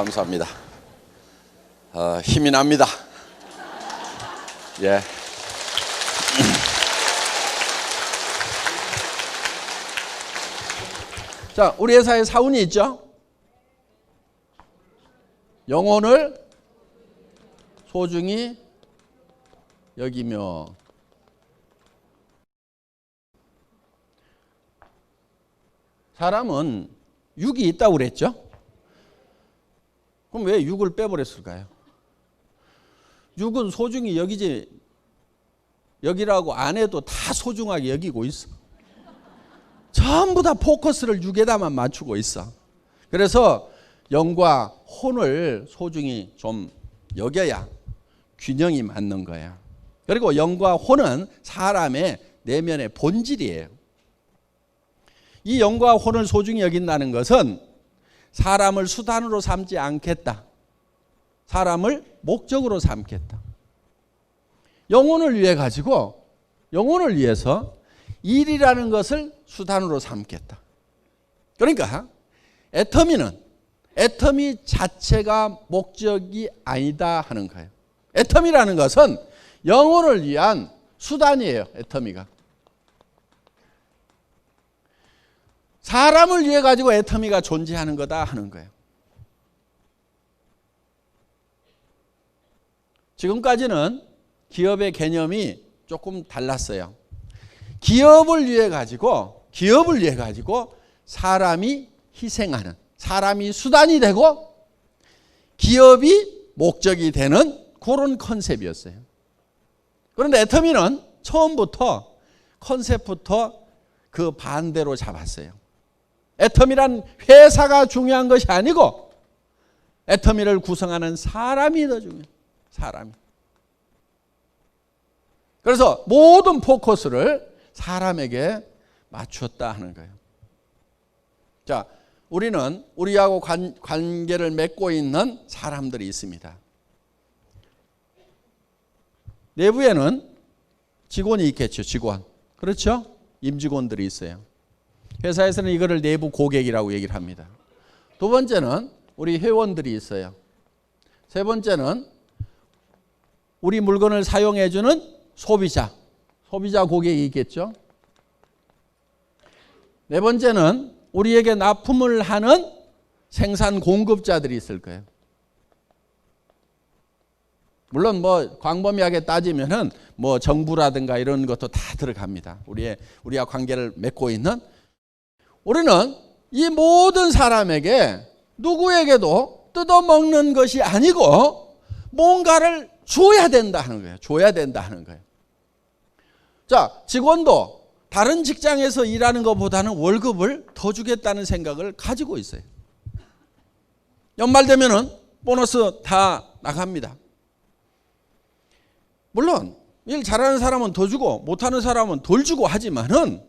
감사합니다. 힘이 납니다. 예. 자, 우리 회사에 사운이 있죠? 영혼을 소중히 여기며. 사람은 육이 있다고 그랬죠? 그럼 왜 육을 빼버렸을까요? 육은 소중히 여기라고 안 해도 다 소중하게 여기고 있어. 전부 다 포커스를 육에다만 맞추고 있어. 그래서 영과 혼을 소중히 좀 여겨야 균형이 맞는 거야. 그리고 영과 혼은 사람의 내면의 본질이에요. 이 영과 혼을 소중히 여긴다는 것은 사람을 수단으로 삼지 않겠다. 사람을 목적으로 삼겠다. 영혼을 위해서 일이라는 것을 수단으로 삼겠다. 그러니까 애터미 자체가 목적이 아니다 하는 거예요. 애터미라는 것은 영혼을 위한 수단이에요. 애터미가. 사람을 위해 가지고 애터미가 존재하는 거다 하는 거예요. 지금까지는 기업의 개념이 조금 달랐어요. 기업을 위해 가지고 사람이 희생하는, 사람이 수단이 되고 기업이 목적이 되는 그런 컨셉이었어요. 그런데 애터미는 처음부터 컨셉부터 그 반대로 잡았어요. 애터미란 회사가 중요한 것이 아니고 애터미를 구성하는 사람이 더 중요해요. 사람이. 그래서 모든 포커스를 사람에게 맞추었다 하는 거예요. 자, 우리는 우리하고 관계를 맺고 있는 사람들이 있습니다. 내부에는 직원이 있겠죠. 직원. 그렇죠? 임직원들이 있어요. 회사에서는 이거를 내부 고객이라고 얘기를 합니다. 두 번째는 우리 회원들이 있어요. 세 번째는 우리 물건을 사용해 주는 소비자 고객이 있겠죠. 네 번째는 우리에게 납품을 하는 생산 공급자들이 있을 거예요. 물론 광범위하게 따지면은 정부라든가 이런 것도 다 들어갑니다. 우리와 관계를 맺고 있는. 우리는 이 모든 사람에게 누구에게도 뜯어먹는 것이 아니고 뭔가를 줘야 된다 하는 거예요. 자, 직원도 다른 직장에서 일하는 것보다는 월급을 더 주겠다는 생각을 가지고 있어요. 연말 되면은 보너스 다 나갑니다. 물론 일 잘하는 사람은 더 주고 못하는 사람은 덜 주고 하지만은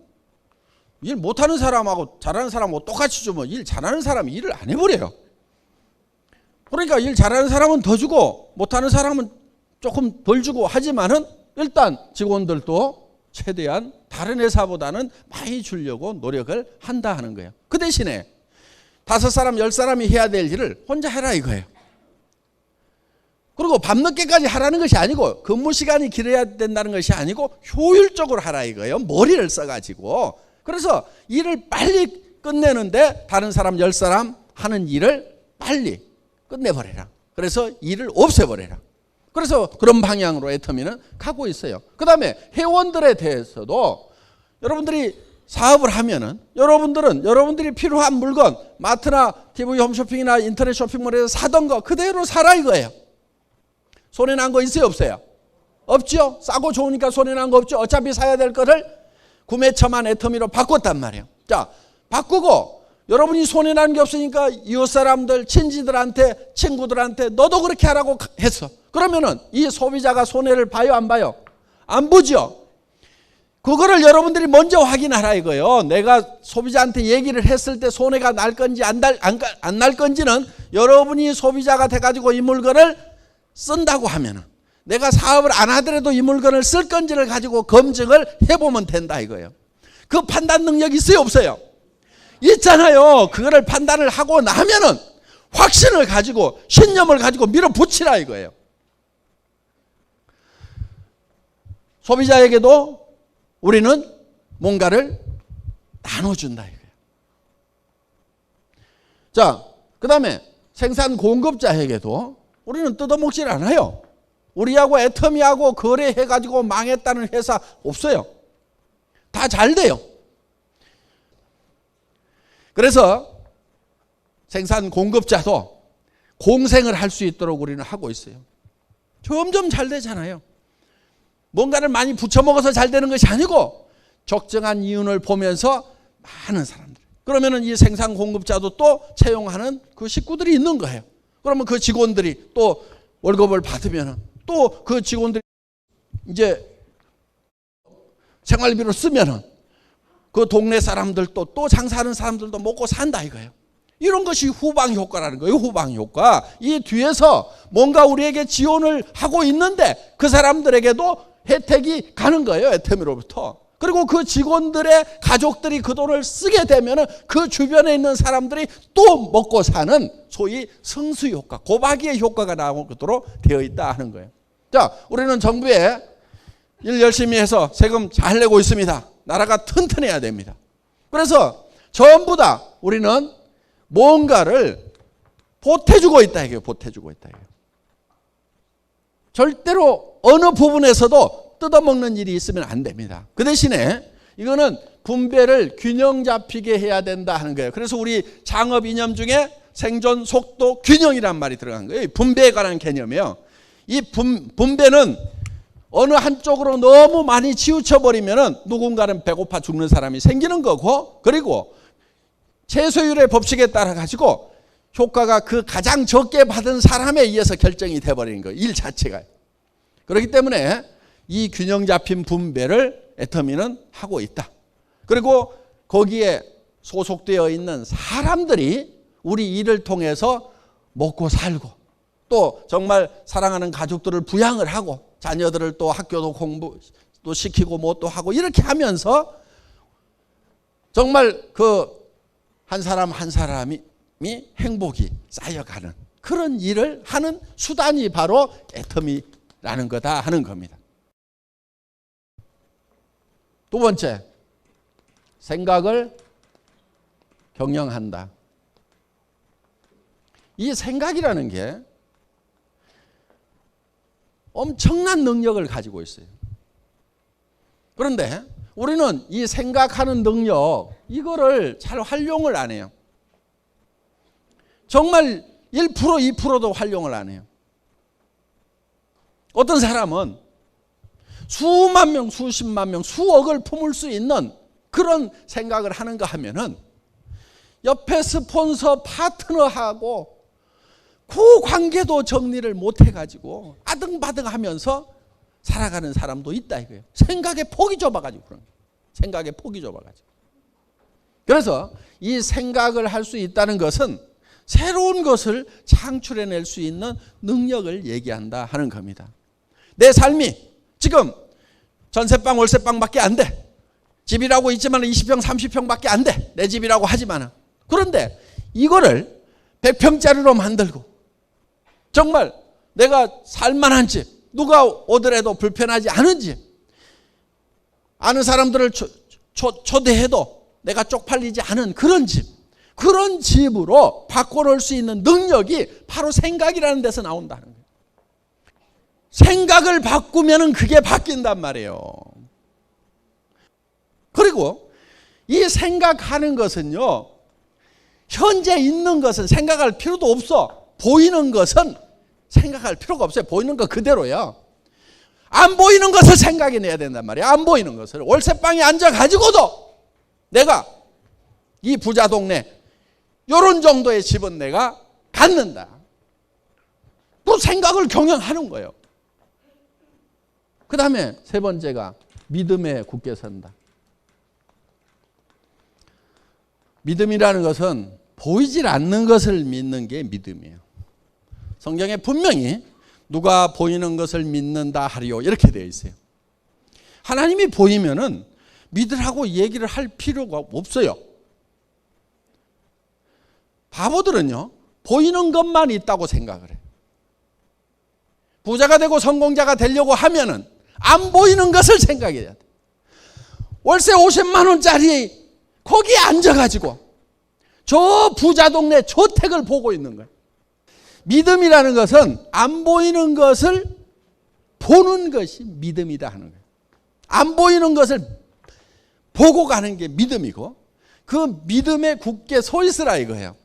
일 못하는 사람하고 잘하는 사람하고 똑같이 주면 일 잘하는 사람이 일을 안 해버려요. 그러니까 일 잘하는 사람은 더 주고 못하는 사람은 조금 덜 주고 하지만은 일단 직원들도 최대한 다른 회사보다는 많이 주려고 노력을 한다 하는 거예요. 그 대신에 5사람, 10사람이 해야 될 일을 혼자 해라 이거예요. 그리고 밤늦게까지 하라는 것이 아니고 근무 시간이 길어야 된다는 것이 아니고 효율적으로 하라 이거예요. 머리를 써가지고. 그래서 일을 빨리 끝내는데 다른 사람 10사람 하는 일을 빨리 끝내버려라. 그래서 일을 없애버려라. 그래서 그런 방향으로 애터미는 가고 있어요. 그 다음에 회원들에 대해서도 여러분들이 사업을 하면은 여러분들이 필요한 물건 마트나 TV 홈쇼핑이나 인터넷 쇼핑몰에서 사던 거 그대로 사라 이거예요. 손해난 거 있어요 없어요? 없죠. 싸고 좋으니까 손해난 거 없죠. 어차피 사야 될 거를 구매처만 애터미로 바꿨단 말이에요. 자, 바꾸고 여러분이 손해나는 게 없으니까 이웃 사람들, 친지들한테, 친구들한테 너도 그렇게 하라고 했어. 그러면은 이 소비자가 손해를 봐요 안 봐요? 안 보죠. 그거를 여러분들이 먼저 확인하라 이거예요. 내가 소비자한테 얘기를 했을 때 손해가 날 건지 안 날 건지는 여러분이 소비자가 돼가지고 이 물건을 쓴다고 하면은 내가 사업을 안 하더라도 이 물건을 쓸 건지를 가지고 검증을 해보면 된다 이거예요. 그 판단 능력이 있어요 없어요? 있잖아요. 그거를 판단을 하고 나면은 확신을 가지고 신념을 가지고 밀어붙이라 이거예요. 소비자에게도 우리는 뭔가를 나눠준다 이거예요. 자, 그 다음에 생산 공급자에게도 우리는 뜯어먹질 않아요. 우리하고 애터미하고 거래해가지고 망했다는 회사 없어요. 다 잘 돼요. 그래서 생산 공급자도 공생을 할 수 있도록 우리는 하고 있어요. 점점 잘 되잖아요. 뭔가를 많이 부쳐먹어서 잘 되는 것이 아니고 적정한 이윤을 보면서 많은 사람들. 그러면은 이 생산 공급자도 또 채용하는 그 식구들이 있는 거예요. 그러면 그 직원들이 또 월급을 받으면은 또 그 직원들이 이제 생활비로 쓰면은 그 동네 사람들도 또 장사하는 사람들도 먹고 산다 이거예요. 이런 것이 후방 효과라는 거예요. 후방 효과. 이 뒤에서 뭔가 우리에게 지원을 하고 있는데 그 사람들에게도 혜택이 가는 거예요. 애터미로부터. 그리고 그 직원들의 가족들이 그 돈을 쓰게 되면 그 주변에 있는 사람들이 또 먹고 사는 소위 승수 효과, 고박이의 효과가 나오도록 되어 있다 하는 거예요. 자, 우리는 정부에 일 열심히 해서 세금 잘 내고 있습니다. 나라가 튼튼해야 됩니다. 그래서 전부 다 우리는 뭔가를 보태주고 있다 이게요. 보태주고 있다 이게요. 절대로 어느 부분에서도 뜯어먹는 일이 있으면 안 됩니다. 그 대신에 이거는 분배를 균형 잡히게 해야 된다 하는 거예요. 그래서 우리 창업 이념 중에 생존 속도 균형이란 말이 들어간 거예요. 분배에 관한 개념이에요. 이 분배는 어느 한쪽으로 너무 많이 치우쳐버리면 누군가는 배고파 죽는 사람이 생기는 거고, 그리고 최소율의 법칙에 따라 가지고 효과가 그 가장 적게 받은 사람에 의해서 결정이 돼버리는 거예요. 일 자체가. 그렇기 때문에 이 균형 잡힌 분배를 애터미는 하고 있다. 그리고 거기에 소속되어 있는 사람들이 우리 일을 통해서 먹고 살고 또 정말 사랑하는 가족들을 부양을 하고 자녀들을 또 학교도 공부도 시키고 뭐 또 하고 이렇게 하면서 정말 그 한 사람 한 사람이 행복이 쌓여가는 그런 일을 하는 수단이 바로 애터미라는 거다 하는 겁니다. 두 번째, 생각을 경영한다. 이 생각이라는 게 엄청난 능력을 가지고 있어요. 그런데 우리는 이 생각하는 능력, 이거를 잘 활용을 안 해요. 정말 1%, 2%도 활용을 안 해요. 어떤 사람은 수만 명, 수십만 명, 수억을 품을 수 있는 그런 생각을 하는가 하면은 옆에 스폰서 파트너하고 그 관계도 정리를 못 해가지고 아등바등 하면서 살아가는 사람도 있다 이거예요. 생각의 폭이 좁아가지고 그런 거예요. 생각의 폭이 좁아가지고. 그래서 이 생각을 할 수 있다는 것은 새로운 것을 창출해낼 수 있는 능력을 얘기한다 하는 겁니다. 내 삶이 지금 전세방 월세방밖에 안 돼. 집이라고 있지만 20평 30평밖에 안 돼. 내 집이라고 하지만. 그런데 이거를 100평짜리로 만들고 정말 내가 살만한 집, 누가 오더라도 불편하지 않은 집, 아는 사람들을 초대해도 내가 쪽팔리지 않은 그런 집, 그런 집으로 바꿔놓을 수 있는 능력이 바로 생각이라는 데서 나온다는 거예요. 생각을 바꾸면 그게 바뀐단 말이에요. 그리고 이 생각하는 것은요, 현재 있는 것은 생각할 필요도 없어. 보이는 것은 생각할 필요가 없어요. 보이는 거 그대로요. 안 보이는 것을 생각해내야 된단 말이에요. 안 보이는 것을. 월세방에 앉아가지고도 내가 이 부자 동네 이런 정도의 집은 내가 갖는다. 또 생각을 경영하는 거예요. 그 다음에 세 번째가 믿음에 굳게 선다. 믿음이라는 것은 보이질 않는 것을 믿는 게 믿음이에요. 성경에 분명히 누가 보이는 것을 믿는다 하리요 이렇게 되어 있어요. 하나님이 보이면은 믿으라고 얘기를 할 필요가 없어요. 바보들은요, 보이는 것만 있다고 생각을 해요. 부자가 되고 성공자가 되려고 하면은 안 보이는 것을 생각해야 돼. 월세 50만 원짜리 거기에 앉아가지고 저 부자 동네 저택을 보고 있는 거예요. 믿음이라는 것은 안 보이는 것을 보는 것이 믿음이다 하는 거예요. 안 보이는 것을 보고 가는 게 믿음이고 그 믿음에 굳게 서 있으라 이거예요.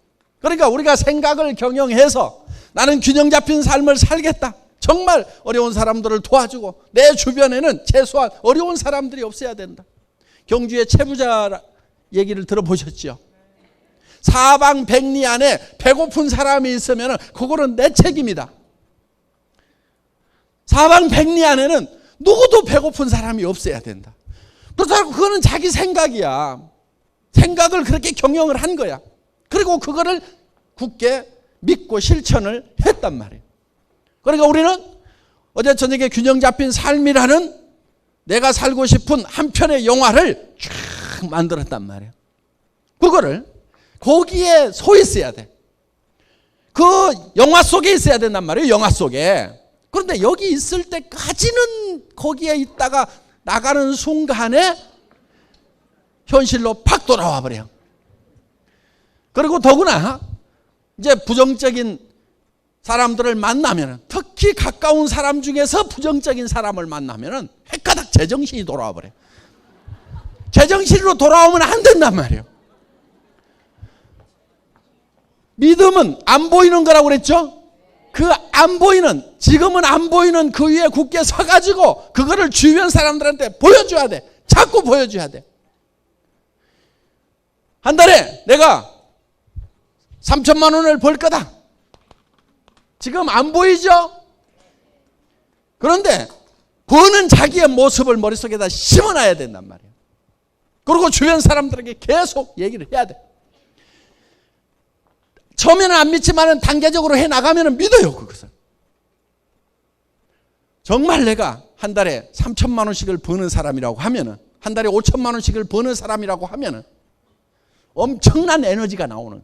그러니까 우리가 생각을 경영해서 나는 균형 잡힌 삶을 살겠다. 정말 어려운 사람들을 도와주고 내 주변에는 최소한 어려운 사람들이 없어야 된다. 경주의 채부자 얘기를 들어보셨죠? 사방백리 안에 배고픈 사람이 있으면 그거는 내 책임이다. 사방백리 안에는 누구도 배고픈 사람이 없어야 된다. 그렇다고 그거는 자기 생각이야. 생각을 그렇게 경영을 한 거야. 그리고 그거를 굳게 믿고 실천을 했단 말이에요. 그러니까 우리는 어제 저녁에 균형 잡힌 삶이라는 내가 살고 싶은 한 편의 영화를 쫙 만들었단 말이에요. 그거를 거기에 서 있어야 돼. 그 영화 속에 있어야 된단 말이에요. 영화 속에. 그런데 여기 있을 때까지는 거기에 있다가 나가는 순간에 현실로 팍 돌아와 버려요. 그리고 더구나 이제 부정적인 사람들을 만나면, 특히 가까운 사람 중에서 부정적인 사람을 만나면 헷가닥 제정신이 돌아와 버려요. 제정신으로 돌아오면 안 된단 말이에요. 믿음은 안 보이는 거라고 그랬죠? 그 안 보이는, 지금은 안 보이는 그 위에 굳게 서가지고 그거를 주변 사람들한테 보여줘야 돼. 자꾸 보여줘야 돼. 한 달에 내가 3천만 원을 벌 거다. 지금 안 보이죠? 그런데 버는 자기의 모습을 머릿속에다 심어놔야 된단 말이에요. 그리고 주변 사람들에게 계속 얘기를 해야 돼. 처음에는 안 믿지만 단계적으로 해나가면 믿어요. 그것을. 정말 내가 한 달에 3천만 원씩을 버는 사람이라고 하면, 한 달에 5천만 원씩을 버는 사람이라고 하면 엄청난 에너지가 나오는.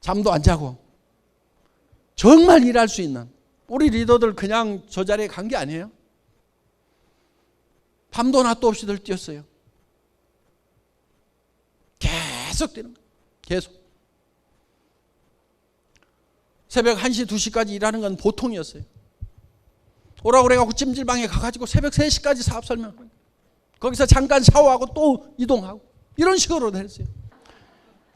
잠도 안 자고 정말 일할 수 있는 우리 리더들 그냥 저 자리에 간 게 아니에요. 밤도 낮도 없이들 뛰었어요. 계속 뛰는 거예요. 계속. 새벽 1시, 2시까지 일하는 건 보통이었어요. 오라고 그래가지고 찜질방에 가가지고 새벽 3시까지 사업 설명하고 거기서 잠깐 샤워하고 또 이동하고 이런 식으로 했어요.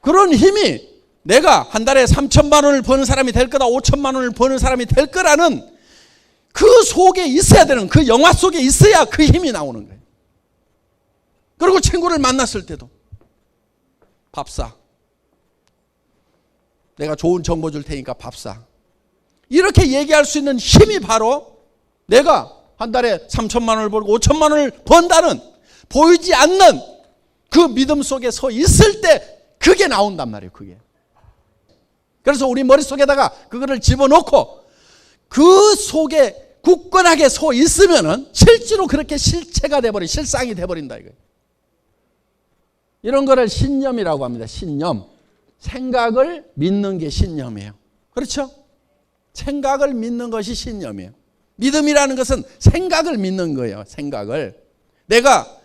그런 힘이 내가 한 달에 3천만 원을 버는 사람이 될 거다, 5천만 원을 버는 사람이 될 거라는 그 속에 있어야 되는, 그 영화 속에 있어야 그 힘이 나오는 거예요. 그리고 친구를 만났을 때도 밥 사. 내가 좋은 정보 줄 테니까 밥 사. 이렇게 얘기할 수 있는 힘이 바로 내가 한 달에 3천만 원을 벌고 5천만 원을 번다는 보이지 않는 그 믿음 속에 서 있을 때 그게 나온단 말이에요. 그게. 그래서 우리 머릿속에다가 그거를 집어넣고 그 속에 굳건하게 서 있으면은 실제로 그렇게 실체가 돼버린, 실상이 돼버린다 이거예요. 이런 거를 신념이라고 합니다. 신념. 생각을 믿는 게 신념이에요. 그렇죠? 생각을 믿는 것이 신념이에요. 믿음이라는 것은 생각을 믿는 거예요. 생각을. 내가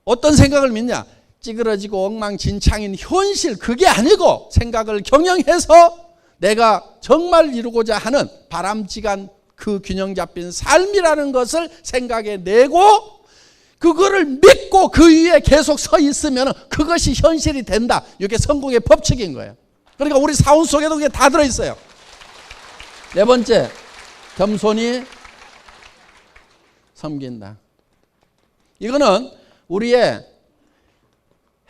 어떤 생각을 믿냐? 찌그러지고 엉망진창인 현실, 그게 아니고 생각을 경영해서 내가 정말 이루고자 하는 바람직한 그 균형 잡힌 삶이라는 것을 생각해 내고 그거를 믿고 그 위에 계속 서 있으면 그것이 현실이 된다. 이게 성공의 법칙인 거예요. 그러니까 우리 사원 속에도 그게 다 들어있어요. 네 번째, 겸손히 섬긴다. 이거는 우리의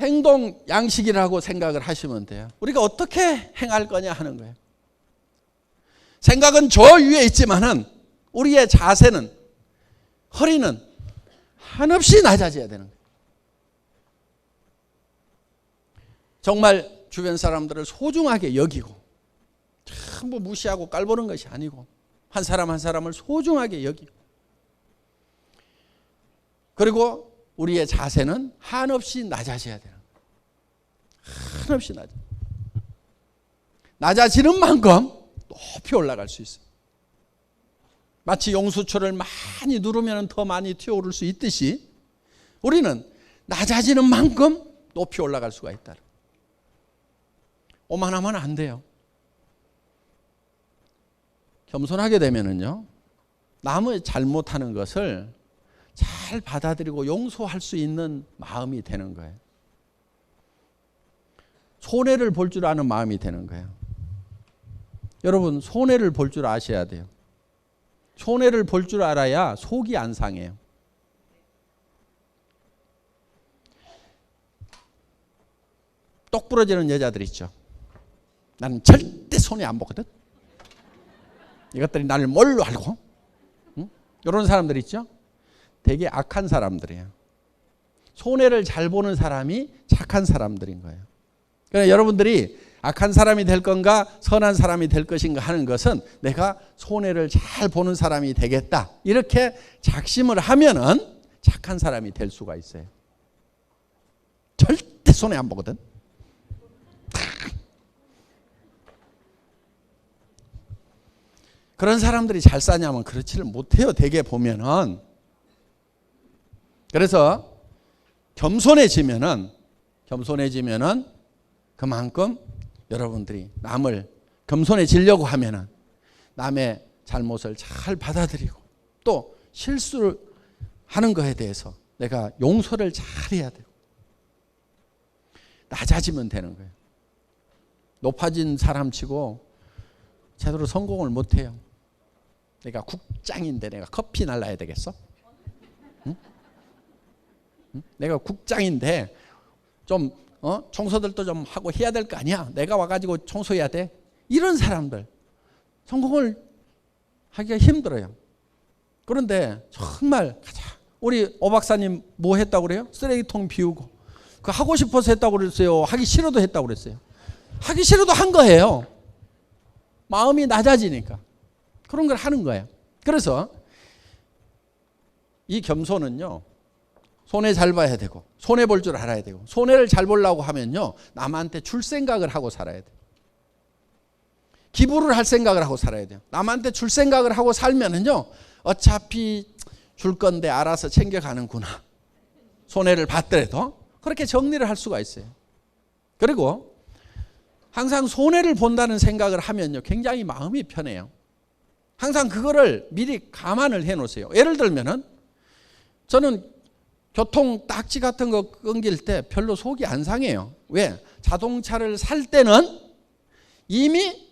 행동 양식이라고 생각을 하시면 돼요. 우리가 어떻게 행할 거냐 하는 거예요. 생각은 저 위에 있지만은 우리의 자세는, 허리는 한없이 낮아져야 되는 거예요. 정말 주변 사람들을 소중하게 여기고 전부 무시하고 깔보는 것이 아니고 한 사람 한 사람을 소중하게 여기고, 그리고 우리의 자세는 한없이 낮아져야 되는 거예요. 한없이 낮아지는 만큼 높이 올라갈 수 있어요. 마치 용수초를 많이 누르면 더 많이 튀어오를 수 있듯이 우리는 낮아지는 만큼 높이 올라갈 수가 있다. 오만하면 안 돼요. 겸손하게 되면은요, 남의 잘못하는 것을 잘 받아들이고 용서할 수 있는 마음이 되는 거예요. 손해를 볼 줄 아는 마음이 되는 거예요. 여러분, 손해를 볼 줄 아셔야 돼요. 손해를 볼 줄 알아야 속이 안 상해요. 똑 부러지는 여자들 있죠. 나는 절대 손해 안 보거든. 이것들이 나를 뭘로 알고? 응? 이런 사람들 있죠. 되게 악한 사람들이에요. 손해를 잘 보는 사람이 착한 사람들인 거예요. 그러니까 여러분들이 악한 사람이 될 건가 선한 사람이 될 것인가 하는 것은 내가 손해를 잘 보는 사람이 되겠다 이렇게 작심을 하면은 착한 사람이 될 수가 있어요. 절대 손해 안 보거든. 그런 사람들이 잘 사냐면 그렇지를 못해요. 대개 보면은. 그래서 겸손해지면은 그만큼 여러분들이 남을 겸손해지려고 하면은 남의 잘못을 잘 받아들이고 또 실수를 하는 것에 대해서 내가 용서를 잘 해야 되고 낮아지면 되는 거예요. 높아진 사람치고 제대로 성공을 못해요. 내가 국장인데 내가 커피 날라야 되겠어? 응? 응? 내가 국장인데 좀 청소들도 좀 하고 해야 될 거 아니야. 내가 와가지고 청소해야 돼. 이런 사람들 성공을 하기가 힘들어요. 그런데 정말 우리 오 박사님 뭐 했다고 그래요? 쓰레기통 비우고 그 하고 싶어서 했다고 그랬어요? 하기 싫어도 했다고 그랬어요? 하기 싫어도 한 거예요. 마음이 낮아지니까 그런 걸 하는 거예요. 그래서 이 겸손은요, 손해 잘 봐야 되고 손해 볼 줄 알아야 되고 손해를 잘 보려고 하면요 남한테 줄 생각을 하고 살아야 돼요. 기부를 할 생각을 하고 살아야 돼요. 남한테 줄 생각을 하고 살면은요 어차피 줄 건데 알아서 챙겨가는구나. 손해를 받더라도 그렇게 정리를 할 수가 있어요. 그리고 항상 손해를 본다는 생각을 하면요 굉장히 마음이 편해요. 항상 그거를 미리 감안을 해 놓으세요. 예를 들면은 저는 교통 딱지 같은 거 끊길 때 별로 속이 안 상해요. 왜? 자동차를 살 때는 이미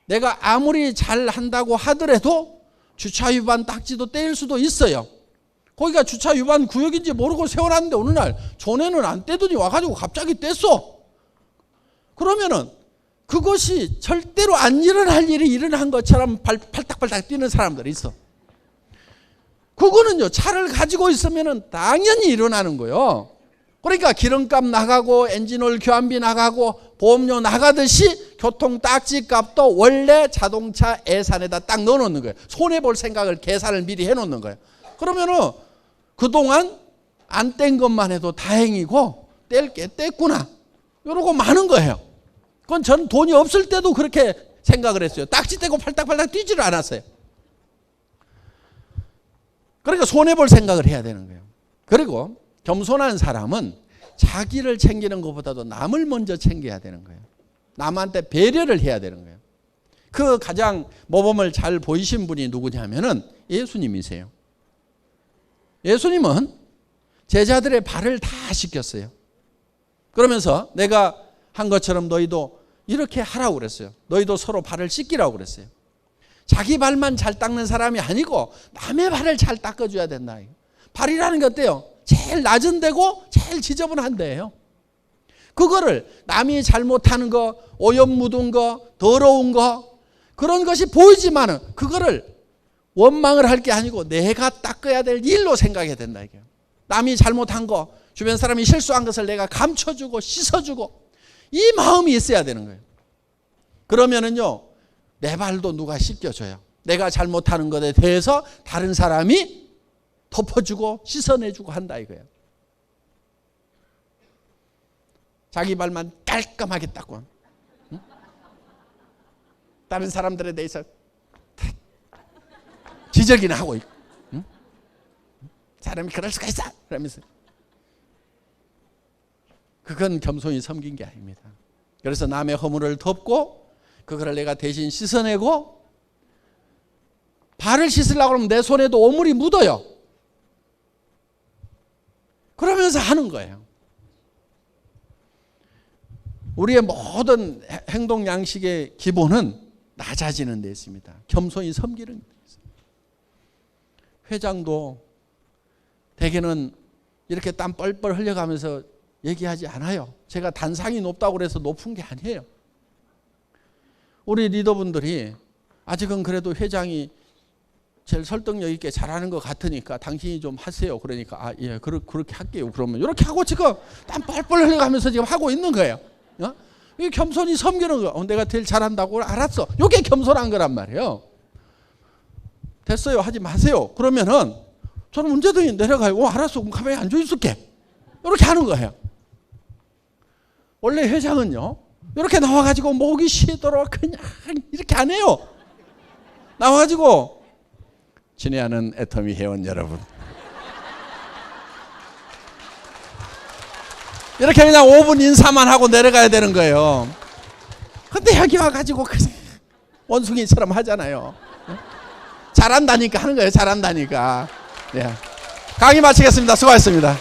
내가 아무리 잘 한다고 하더라도 주차 위반 딱지도 떼일 수도 있어요. 거기가 주차 위반 구역인지 모르고 세워놨는데 어느 날 전에는 안 떼더니 와가지고 갑자기 뗐어. 그러면은 그것이 절대로 안 일어날 일이 일어난 것처럼 팔딱팔딱 뛰는 사람들이 있어. 그거는요 차를 가지고 있으면 당연히 일어나는 거예요. 그러니까 기름값 나가고 엔진오일 교환비 나가고 보험료 나가듯이 교통 딱지 값도 원래 자동차 예산에다 딱 넣어놓는 거예요. 손해볼 생각을 계산을 미리 해놓는 거예요. 그러면은 그동안 안 뗀 것만 해도 다행이고 뗄 게 뗐구나 이러고 마는 거예요. 그건 저는 돈이 없을 때도 그렇게 생각을 했어요. 딱지 떼고 팔딱팔딱 뛰지를 않았어요. 그러니까 손해볼 생각을 해야 되는 거예요. 그리고 겸손한 사람은 자기를 챙기는 것보다도 남을 먼저 챙겨야 되는 거예요. 남한테 배려를 해야 되는 거예요. 그 가장 모범을 잘 보이신 분이 누구냐면은 예수님이세요. 예수님은 제자들의 발을 다 씻겼어요. 그러면서 내가 한 것처럼 너희도 이렇게 하라고 그랬어요. 너희도 서로 발을 씻기라고 그랬어요. 자기 발만 잘 닦는 사람이 아니고 남의 발을 잘 닦아줘야 된다. 발이라는 게 어때요? 제일 낮은 데고 제일 지저분한 데예요. 그거를 남이 잘못하는 거, 오염 묻은 거, 더러운 거 그런 것이 보이지만은 그거를 원망을 할 게 아니고 내가 닦아야 될 일로 생각해야 된다. 이게 남이 잘못한 거, 주변 사람이 실수한 것을 내가 감춰주고 씻어주고 이 마음이 있어야 되는 거예요. 그러면은요 내 발도 누가 씻겨줘요. 내가 잘못하는 것에 대해서 다른 사람이 덮어주고 씻어내주고 한다 이거예요. 자기 발만 깔끔하게 닦고, 응? 다른 사람들에 대해서 지적이나 하고 있고, 응? 사람이 그럴 수가 있어 그러면서. 그건 겸손히 섬긴 게 아닙니다. 그래서 남의 허물을 덮고 그거를 내가 대신 씻어내고, 발을 씻으려고 하면 내 손에도 오물이 묻어요. 그러면서 하는 거예요. 우리의 모든 행동 양식의 기본은 낮아지는 데 있습니다. 겸손히 섬기는 데 있습니다. 회장도 대개는 이렇게 땀 뻘뻘 흘려가면서 얘기하지 않아요. 제가 단상이 높다고 그래서 높은 게 아니에요. 우리 리더분들이 아직은 그래도 회장이 제일 설득력 있게 잘하는 것 같으니까 당신이 좀 하세요. 그러니까 아, 예, 그렇게 할게요. 그러면 이렇게 하고 지금 땀 뻘뻘 흘려가면서 지금 하고 있는 거예요. 어? 이게 겸손히 섬기는 거예요. 내가 제일 잘한다고 알았어. 이게 겸손한 거란 말이에요. 됐어요. 하지 마세요. 그러면은 저는 언제든지 내려가요. 알았어. 그럼 가만히 앉아 있을게. 이렇게 하는 거예요. 원래 회장은요, 이렇게 나와가지고 목이 쉬도록 그냥 이렇게 안 해요. 나와가지고 친애하는 애터미 회원 여러분, 이렇게 그냥 5분 인사만 하고 내려가야 되는 거예요. 근데 여기 와가지고 그냥 원숭이처럼 하잖아요. 잘한다니까 하는 거예요. 잘한다니까. 예. 강의 마치겠습니다. 수고하셨습니다.